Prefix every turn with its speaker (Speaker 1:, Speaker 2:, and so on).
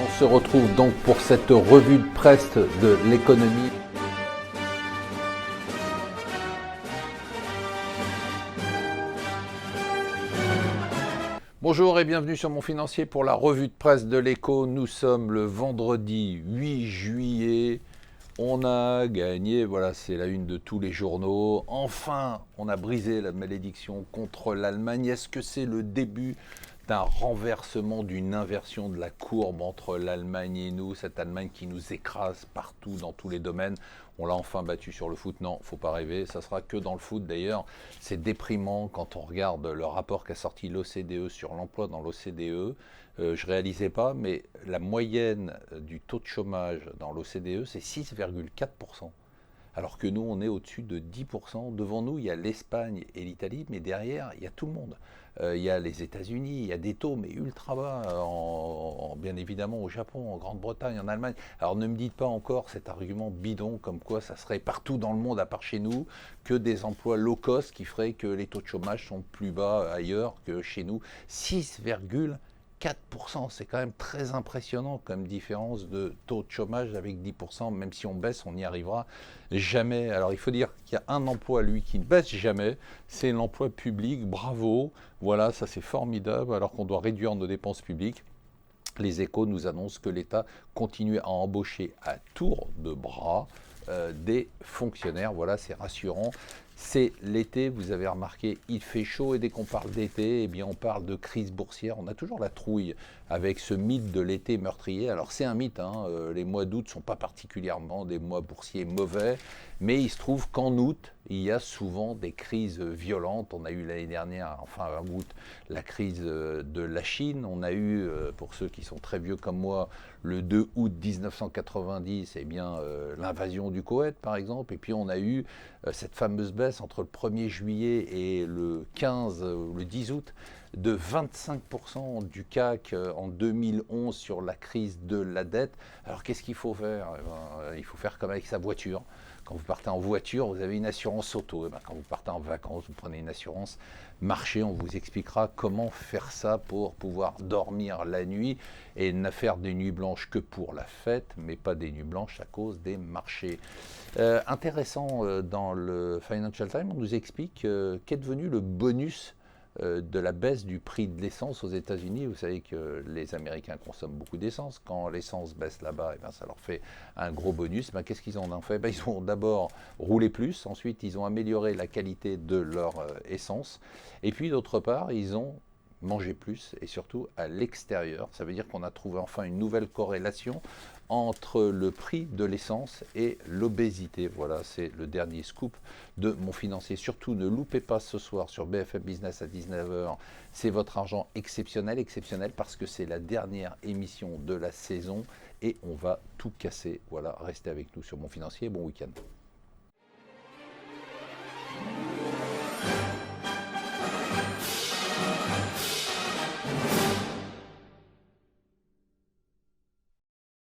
Speaker 1: On se retrouve donc pour cette revue de presse de l'économie. Bonjour et bienvenue sur Mon Financier pour la revue de presse de l'écho. Nous sommes le vendredi 8 juillet. On a gagné, voilà, c'est la une de tous les journaux. Enfin, on a brisé la malédiction contre l'Allemagne. Est-ce que c'est le début d'un renversement, d'une inversion de la courbe entre l'Allemagne et nous, cette Allemagne qui nous écrase partout dans tous les domaines? On l'a enfin battu sur le foot. Non, faut pas rêver, ça sera que dans le foot. D'ailleurs, c'est déprimant quand on regarde le rapport qu'a sorti l'OCDE sur l'emploi dans l'OCDE. Je réalisais pas, mais la moyenne du taux de chômage dans l'OCDE, c'est 6,4%. Alors que nous, on est au-dessus de 10%. Devant nous, il y a l'Espagne et l'Italie, mais derrière, il y a tout le monde. Il y a les États-Unis, il y a des taux, mais ultra bas, bien évidemment au Japon, en Grande-Bretagne, en Allemagne. Alors ne me dites pas encore cet argument bidon comme quoi ça serait partout dans le monde, à part chez nous, que des emplois low cost qui feraient que les taux de chômage sont plus bas ailleurs que chez nous. 6,4%, c'est quand même très impressionnant comme différence de taux de chômage avec 10%, même si on baisse, on n'y arrivera jamais. Alors il faut dire qu'il y a un emploi, lui, qui ne baisse jamais, c'est l'emploi public, bravo, voilà, ça c'est formidable, alors qu'on doit réduire nos dépenses publiques. Les Échos nous annoncent que l'État continue à embaucher à tour de bras des fonctionnaires, voilà, c'est rassurant. C'est l'été, vous avez remarqué, il fait chaud et dès qu'on parle d'été, eh bien on parle de crise boursière. On a toujours la trouille avec ce mythe de l'été meurtrier. Alors c'est un mythe, hein, les mois d'août ne sont pas particulièrement des mois boursiers mauvais, mais il se trouve qu'en août, il y a souvent des crises violentes. On a eu l'année dernière, enfin en août, la crise de la Chine. On a eu, pour ceux qui sont très vieux comme moi, le 2 août 1990, eh bien, l'invasion du Koweït, par exemple. Et puis on a eu cette fameuse baisse entre le 1er juillet et le 15 ou le 10 août de 25% du CAC en 2011 sur la crise de la dette. Alors qu'est-ce qu'il faut faire? Il faut faire comme avec sa voiture. Quand vous partez en voiture, vous avez une assurance auto. Et bien, quand vous partez en vacances, vous prenez une assurance marché. On vous expliquera comment faire ça pour pouvoir dormir la nuit et ne faire des nuits blanches que pour la fête, mais pas des nuits blanches à cause des marchés. Intéressant, dans le Financial Times, on nous explique qu'est devenu le bonus de la baisse du prix de l'essence aux États-Unis. Vous savez que les Américains consomment beaucoup d'essence. Quand l'essence baisse là-bas, eh bien, ça leur fait un gros bonus. Ben, qu'est-ce qu'ils en ont fait? Ben, ils ont d'abord roulé plus, ensuite ils ont amélioré la qualité de leur essence, et puis d'autre part, ils ont mangé plus, et surtout à l'extérieur. Ça veut dire qu'on a trouvé enfin une nouvelle corrélation entre le prix de l'essence et l'obésité. Voilà, c'est le dernier scoop de Mon Financier. Surtout, ne loupez pas ce soir sur BFM Business à 19h. C'est votre argent exceptionnel, exceptionnel parce que c'est la dernière émission de la saison et on va tout casser. Voilà, restez avec nous sur Mon Financier. Bon week-end.